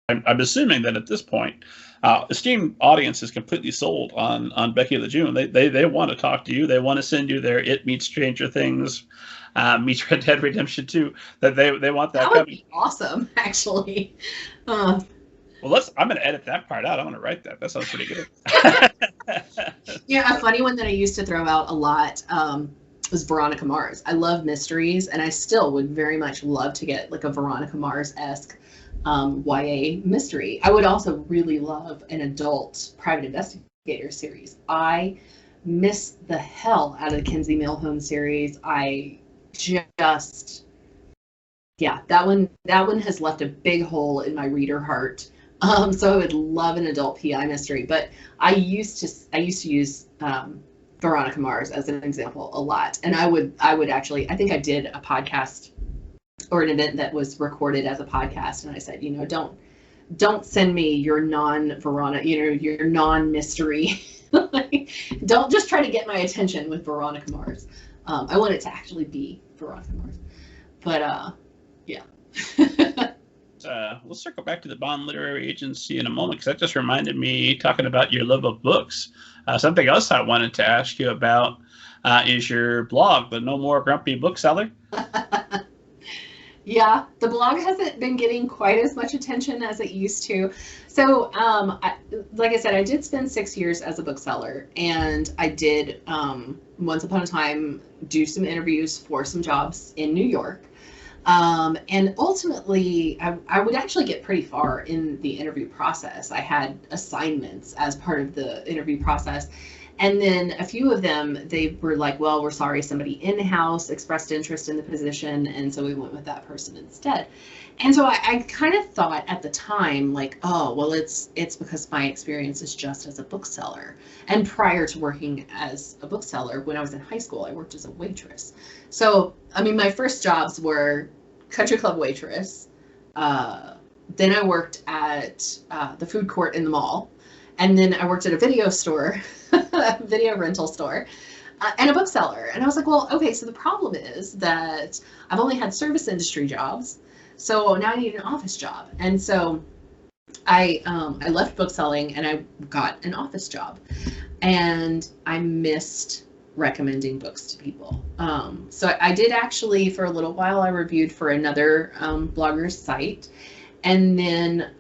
I'm assuming that at this point, esteemed audience is completely sold on Becky LeJune. They want to talk to you. They want to send you their It Meets Stranger Things, meets Red Dead Redemption 2. That they want that That would coming. be awesome, actually. Well, I'm going to edit that part out. I'm going to write that. That sounds pretty good. Yeah, a funny one that I used to throw out a lot was Veronica Mars. I love mysteries, and I still would very much love to get like a Veronica Mars-esque YA mystery. I would also really love an adult private investigator series. I miss the hell out of the Kinsey Millhone series. I just, yeah, that one has left a big hole in my reader heart. So I would love an adult PI mystery, but I used to use Veronica Mars as an example a lot, and I would actually, I think I did a podcast or an event that was recorded as a podcast, and I said, don't send me your non-Veronica, your non-mystery. Don't just try to get my attention with Veronica Mars. I want it to actually be Veronica Mars, but yeah. We'll circle back to the Bond Literary Agency in a moment, because that just reminded me, talking about your love of books. Something else I wanted to ask you about is your blog, the No More Grumpy Bookseller. Yeah, the blog hasn't been getting quite as much attention as it used to. So, like I said, I did spend 6 years as a bookseller, and I did, once upon a time, do some interviews for some jobs in New York. And ultimately, I would actually get pretty far in the interview process. I had assignments as part of the interview process. And then a few of them, they were like, well, we're sorry, somebody in-house expressed interest in the position, and so we went with that person instead. And so I kind of thought at the time, like, oh, well, it's because my experience is just as a bookseller. And prior to working as a bookseller, when I was in high school, I worked as a waitress. So, I mean, my first jobs were country club waitress. Then I worked at the food court in the mall. And then I worked at a video store, a video rental store, and a bookseller. And I was like, well, okay, so the problem is that I've only had service industry jobs. So now I need an office job. And so I left bookselling and I got an office job. And I missed recommending books to people. So I did actually, for a little while, I reviewed for another blogger's site. And then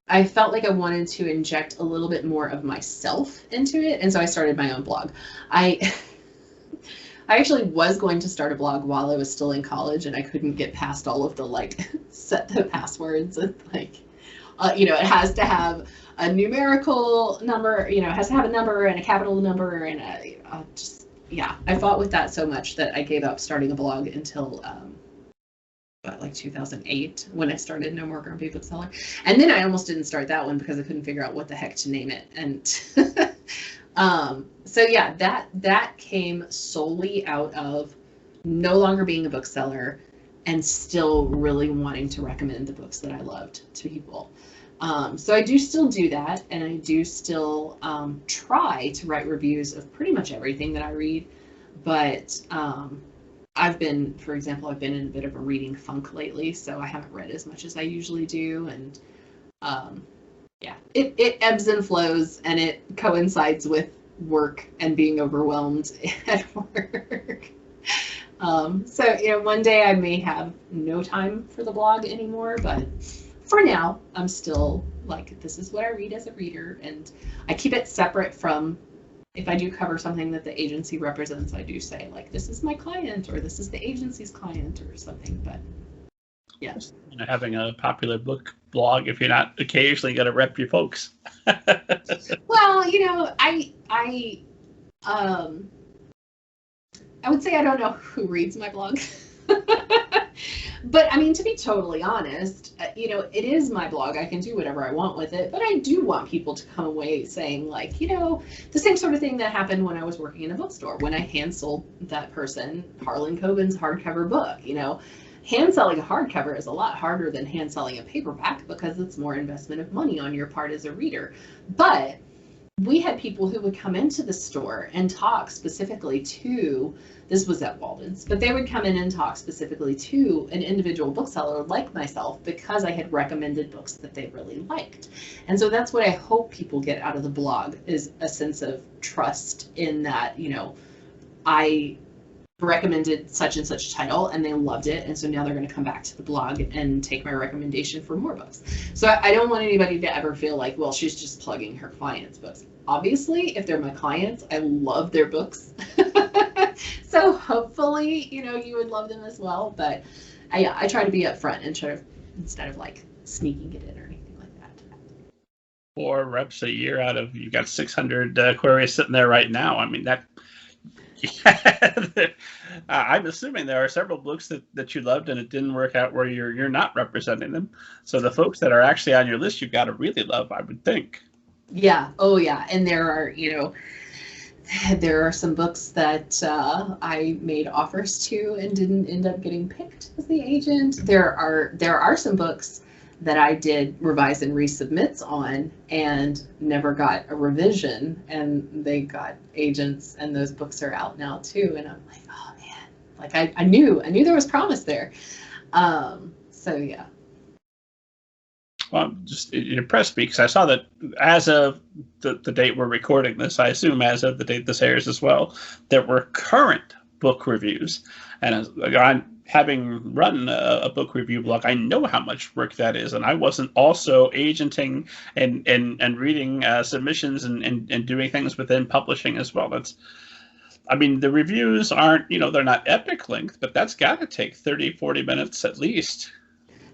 I felt like I wanted to inject a little bit more of myself into it, and so I started my own blog. I actually was going to start a blog while I was still in college, and I couldn't get past all of the set the passwords and it has to have a numerical number, it has to have a number and a capital number, and I fought with that so much that I gave up starting a blog until 2008 when I started No More Grumpy Bookseller. And then I almost didn't start that one because I couldn't figure out what the heck to name it. And so yeah, that came solely out of no longer being a bookseller and still really wanting to recommend the books that I loved to people. So I do still do that, and I do still try to write reviews of pretty much everything that I read, but for example, I've been in a bit of a reading funk lately, so I haven't read as much as I usually do, and it ebbs and flows, and it coincides with work and being overwhelmed at work. So, one day I may have no time for the blog anymore, but for now, I'm still this is what I read as a reader, and I keep it separate from, if I do cover something that the agency represents, I do say, this is my client, or this is the agency's client, or something, but yeah. Having a popular book blog, if you're not occasionally going to rep your folks. Well, I would say I don't know who reads my blog. But I mean, to be totally honest, it is my blog. I can do whatever I want with it, but I do want people to come away saying, the same sort of thing that happened when I was working in a bookstore, when I hand sold that person Harlan Coben's hardcover book. Hand selling a hardcover is a lot harder than hand selling a paperback because it's more investment of money on your part as a reader. But we had people who would come into the store and talk specifically to, this was at Walden's, but they would come in and talk specifically to an individual bookseller like myself because I had recommended books that they really liked. And so that's what I hope people get out of the blog, is a sense of trust in that, you know, I recommended such and such title and they loved it, and so now they're going to come back to the blog and take my recommendation for more books. So I don't want anybody to ever feel like, well, she's just plugging her clients' books. Obviously, if they're my clients, I love their books. So hopefully, you know, you would love them as well. But I try to be upfront and try to, instead of like sneaking it in or anything like that. 4 reps a year out of, you got 600 queries sitting there right now. I mean, that. Yeah, I'm assuming there are several books that you loved and it didn't work out where you're not representing them. So the folks that are actually on your list, you've got to really love, I would think. Yeah. Oh, yeah. And there are, you know, there are some books that I made offers to and didn't end up getting picked as the agent. There are some books that I did revise and resubmits on and never got a revision, and they got agents, and those books are out now too. And I'm like, oh man, like I knew there was promise there. So yeah. Well, it impressed me because I saw that as of the date we're recording this, I assume as of the date this airs as well, there were current book reviews. And having run a book review blog, I know how much work that is. And I wasn't also agenting and reading submissions and doing things within publishing as well. I mean, the reviews aren't, you know, they're not epic length, but that's got to take 30, 40 minutes at least.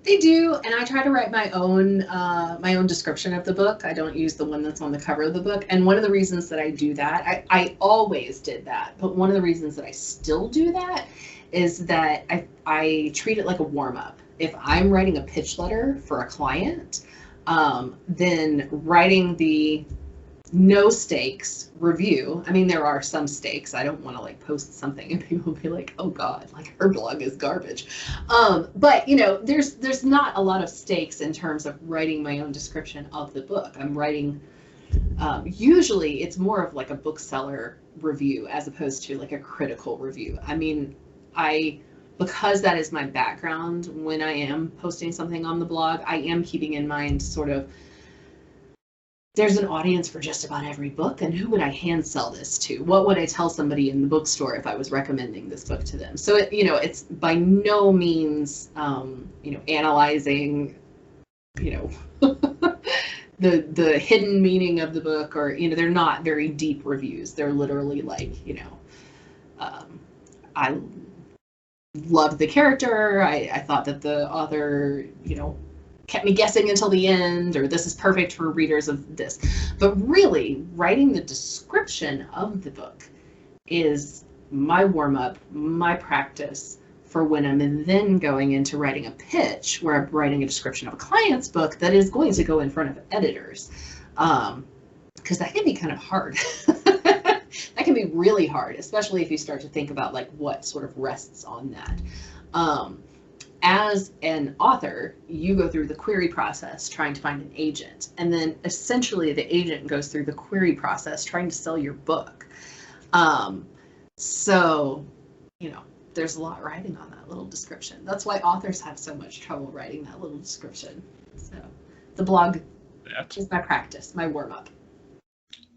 They do, and I try to write my own description of the book. I don't use the one that's on the cover of the book. And one of the reasons that I do that, I always did that, but one of the reasons that I still do that is that I treat it like a warm-up. If I'm writing a pitch letter for a client, then writing the no stakes review. I mean, there are some stakes. I don't want to like post something and people be like, oh God, like her blog is garbage. But you know, there's not a lot of stakes in terms of writing my own description of the book. I'm writing, usually it's more of like a bookseller review as opposed to like a critical review. I mean, because that is my background, when I am posting something on the blog, I am keeping in mind sort of, there's an audience for just about every book, and who would I hand sell this to? What would I tell somebody in the bookstore if I was recommending this book to them? So, you know, it's by no means, you know, analyzing, you know, the hidden meaning of the book, or, you know, they're not very deep reviews. They're literally like, you know, I loved the character. I thought that the author, you know, kept me guessing until the end, or this is perfect for readers of this. But really, writing the description of the book is my warm-up, my practice for when I'm then going into writing a pitch, where I'm writing a description of a client's book that is going to go in front of editors. Because that can be kind of hard. That can be really hard, especially if you start to think about like what sort of rests on that. As an author, you go through the query process trying to find an agent, and then essentially the agent goes through the query process trying to sell your book. So, you know, there's a lot riding on that little description. That's why authors have so much trouble writing that little description. So the blog is my practice, my warm-up.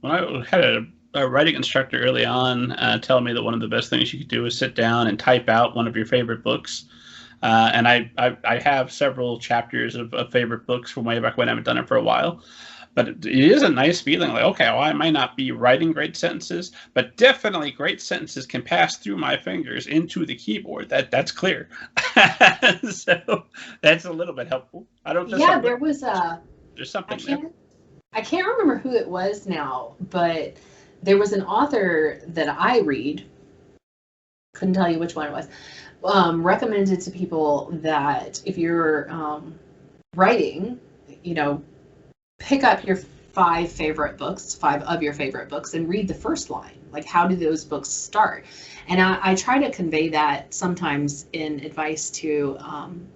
Well, I had a writing instructor early on tell me that one of the best things you could do is sit down and type out one of your favorite books. And I have several chapters of favorite books from way back when. I haven't done it for a while. But it is a nice feeling like, okay, well, I might not be writing great sentences, but definitely great sentences can pass through my fingers into the keyboard. That's clear. So that's a little bit helpful. I don't know. Yeah, there was there's something I can't remember who it was now, but there was an author that I read, couldn't tell you which one it was, recommended to people that if you're writing, you know, pick up your 5 favorite books, 5 of your favorite books, and read the first line. Like, how do those books start? And I try to convey that sometimes in advice to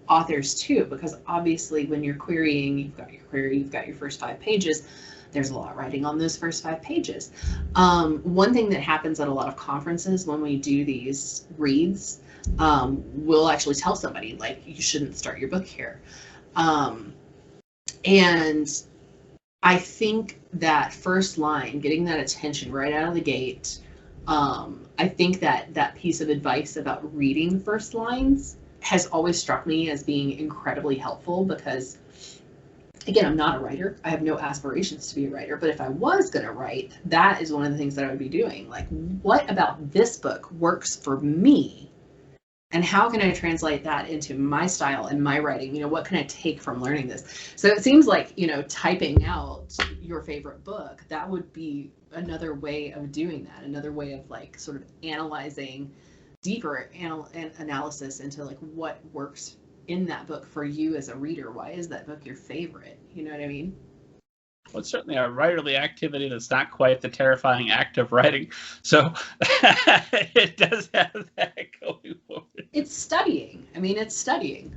authors too, because obviously when you're querying, you've got your query, you've got your first 5 pages, There's a lot writing on those first 5 pages. One thing that happens at a lot of conferences when we do these reads, we'll actually tell somebody, like, you shouldn't start your book here. And I think that first line, getting that attention right out of the gate, I think that piece of advice about reading first lines has always struck me as being incredibly helpful because, again, I'm not a writer. I have no aspirations to be a writer, but if I was going to write, that is one of the things that I would be doing. Like, what about this book works for me? And how can I translate that into my style and my writing? You know, what can I take from learning this? So it seems like, you know, typing out your favorite book, that would be another way of doing that. Another way of, like, sort of analyzing deeper analysis into, like, what works in that book for you as a reader. Why is that book your favorite? You know what I mean? Well, it's certainly a writerly activity that's not quite the terrifying act of writing. So it does have that going for it. It's studying. I mean, it's studying.